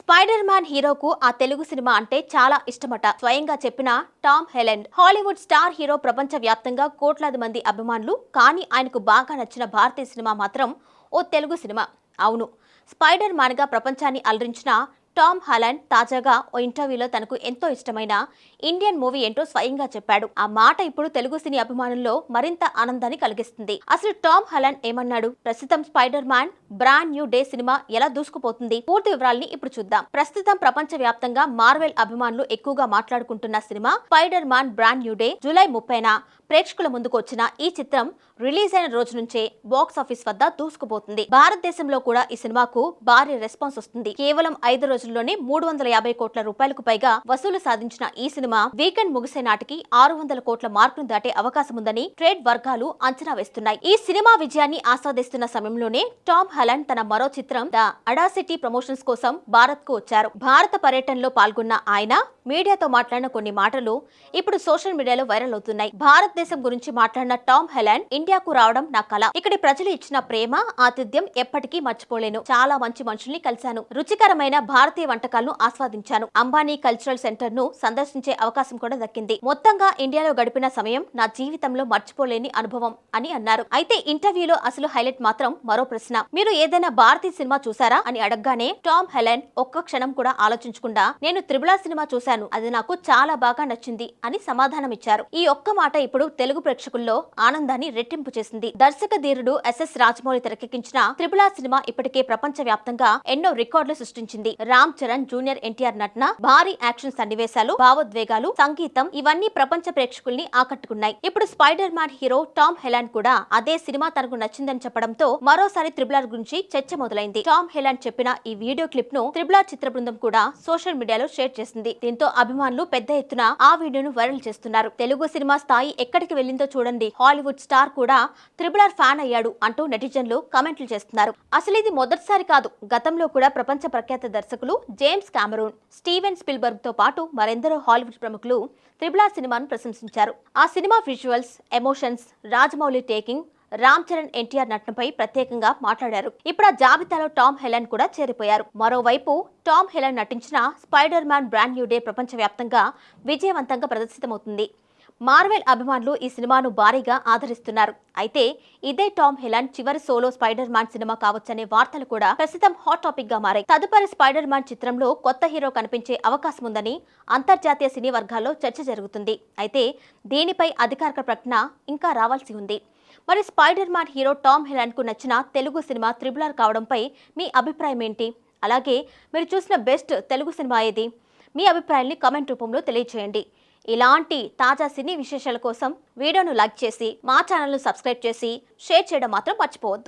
Spider man హీరోకు ఆ Telugu cinema అంటే చాలా ఇష్టమట స్వయంగా చెప్పిన టామ్ హెలండ్. హాలీవుడ్ స్టార్ హీరో ప్రపంచ వ్యాప్తంగా కోట్లాది మంది అభిమానులు. కానీ ఆయనకు బాగా నచ్చిన భారతీయ సినిమా మాత్రం ఓ తెలుగు సినిమా. అవును, స్పైడర్ మ్యాన్ గా ప్రపంచాన్ని అలరించిన టామ్ హాలండ్ తాజాగా ఓ ఇంటర్వ్యూలో తనకు ఎంతో ఇష్టమైన ఇండియన్ మూవీ ఏంటో స్వయంగా చెప్పాడు. ఆ మాట ఇప్పుడు తెలుగు సినీ అభిమానుల్లో మరింత ఆనందాన్ని కలిగిస్తుంది. అసలు టామ్ హాలండ్ ఏమన్నాడు? ప్రస్తుతం spider man brand new day cinema ఎలా దూసుకుపోతుంది? పూర్తి వివరాల్ని ఇప్పుడు చూద్దాం. ప్రస్తుతం ప్రపంచ వ్యాప్తంగా మార్వెల్ అభిమానులు ఎక్కువగా మాట్లాడుకుంటున్న సినిమా Spider man brand new day. July 30న ప్రేక్షకుల ముందుకు వచ్చిన ఈ చిత్రం రిలీజ్ అయిన రోజు నుంచే బాక్స్ ఆఫీస్ వద్ద దూసుకుపోతుంది. భారతదేశంలో కూడా ఈ సినిమాకు భారీ రెస్పాన్స్ వస్తుంది. కేవలం 5 రోజుల్లోనే 350 కోట్ల రూపాయలకు పైగా వసూలు సాధించిన ఈ సినిమా వీకెండ్ ముగిసే నాటికి 600 కోట్ల మార్కును దాటే అవకాశం ఉందని ట్రేడ్ వర్గాలు అంచనా వేస్తున్నాయి. ఈ సినిమా విజయాన్ని ఆస్వాదిస్తున్న సమయంలోనే టామ్ హాలండ్ తన మరో చిత్రం ద అడాసిటీ ప్రమోషన్స్ కోసం భారత్ కు వచ్చారు. భారత పర్యటనలో పాల్గొన్న ఆయన మీడియాతో మాట్లాడిన కొన్ని మాటలు ఇప్పుడు సోషల్ మీడియాలో వైరల్ అవుతున్నాయి. భారతదేశం గురించి మాట్లాడిన టామ్ హాలండ్, ఇండియాకు రావడం నా కల. ఇక్కడి ప్రజలు ఇచ్చిన ప్రేమ, ఆతిథ్యం ఎప్పటికీ మర్చిపోలేను. చాలా మంచి మనుషుల్ని కలిశాను. రుచికరమైన భారతీయ వంటకాలను ఆస్వాదించాను. అంబానీ కల్చరల్ సెంటర్ ను సందర్శించే అవకాశం కూడా దక్కింది. మొత్తంగా ఇండియాలో గడిపిన సమయం నా జీవితంలో మర్చిపోలేని అనుభవం అని అన్నారు. అయితే ఇంటర్వ్యూలో అసలు హైలైట్ మాత్రం మరో ప్రశ్న. మీరు ఏదైనా భారతీయ సినిమా చూసారా అని అడగగానే టామ్ హాలండ్ ఒక్క క్షణం కూడా ఆలోచించకుండా నేను త్రిబుల్ ఆర్ సినిమా చూశాను, అది నాకు చాలా బాగా నచ్చింది అని సమాధానం ఇచ్చారు. ఈ ఒక్క మాట ఇప్పుడు తెలుగు ప్రేక్షకుల్లో ఆనందాన్ని రెట్టింపు చేసింది. దర్శక ధీరుడు ఎస్ఎస్ రాజమౌళి తెరకెక్కించిన త్రిబుల్ ఆర్ సినిమా ఇప్పటికే ప్రపంచ వ్యాప్తంగా ఎన్నో రికార్డులు సృష్టించింది. రామ్ చరణ్ జూనియర్ ఎన్టీఆర్ నటన, భారీ యాక్షన్ సన్నివేశాలు, భావోద్వేగాలు, సంగీతం ఇవన్నీ ప్రపంచ ప్రేక్షకుల్ని ఆకట్టుకున్నాయి. ఇప్పుడు Spider Man hero Tom Holland కూడా అదే సినిమా తనకు నచ్చిందని చెప్పడంతో మరోసారి త్రిబుల్ ఆర్ గురించి చర్చ మొదలైంది. టామ్ హాలండ్ చెప్పిన ఈ వీడియో క్లిప్ ను త్రిబుల్ ఆర్ చిత్ర బృందం కూడా సోషల్ మీడియాలో షేర్ చేసింది. దీంతో అభిమానులు పెద్ద ఎత్తున ఆ వీడియోను వైరల్ చేస్తున్నారు. తెలుగు సినిమా స్థాయి ఎక్కడికి వెళ్ళిందో చూడండి, హాలీవుడ్ స్టార్ కూడా త్రిబుల్ ఆర్ ఫ్యాన్ అయ్యాడు అంటూ నెటిజన్లు కామెంట్లు చేస్తున్నారు. అసలు ఇది మొదటిసారి కాదు. గతంలో కూడా ప్రపంచ ప్రఖ్యాత దర్శకులు జేమ్స్ కామెరూన్, స్టీవెన్ స్పిల్బర్గ్ తో పాటు మరెందరో హాలీవుడ్ ప్రముఖులు త్రిబుల్ ఆర్ సినిమాను ప్రశంసించారు. ఆ సినిమా visuals, emotions, Rajamouli taking, Ram Charan NTR నటనపై ప్రత్యేకంగా మాట్లాడారు. ఇప్పుడు ఆ జాబితాలో టామ్ హాలండ్ కూడా చేరిపోయారు. మరోవైపు టామ్ హాలండ్ నటించిన spider man brand new day ప్రపంచవ్యాప్తంగా విజయవంతంగా ప్రదర్శితమవుతుంది. మార్వెల్ అభిమానులు ఈ సినిమాను భారీగా ఆదరిస్తున్నారు. అయితే ఇదే టామ్ హాలండ్ చివరి సోలో స్పైడర్ మ్యాన్ సినిమా కావచ్చనే వార్తలు కూడా ప్రస్తుతం హాట్ టాపిక్ గా మారాయి. తదుపరి స్పైడర్ మ్యాన్ చిత్రంలో కొత్త హీరో కనిపించే అవకాశం ఉందని అంతర్జాతీయ సినీ వర్గాల్లో చర్చ జరుగుతుంది. అయితే దీనిపై అధికారిక ప్రకటన ఇంకా రావాల్సి ఉంది. మరి Spider Man hero Tom Holland కు నచ్చిన తెలుగు సినిమా త్రిబుల్ ఆర్ కావడంపై మీ అభిప్రాయం ఏంటి? అలాగే మీరు చూసిన బెస్ట్ తెలుగు సినిమా ఏది? మీ అభిప్రాయాన్ని కామెంట్ రూపంలో తెలియజేయండి. ఇలాంటి తాజా సినీ విశేషాల కోసం వీడియోను లైక్ చేసి మా ఛానల్ను సబ్స్క్రైబ్ చేసి షేర్ చేయడం మాత్రం మర్చిపోవద్దు.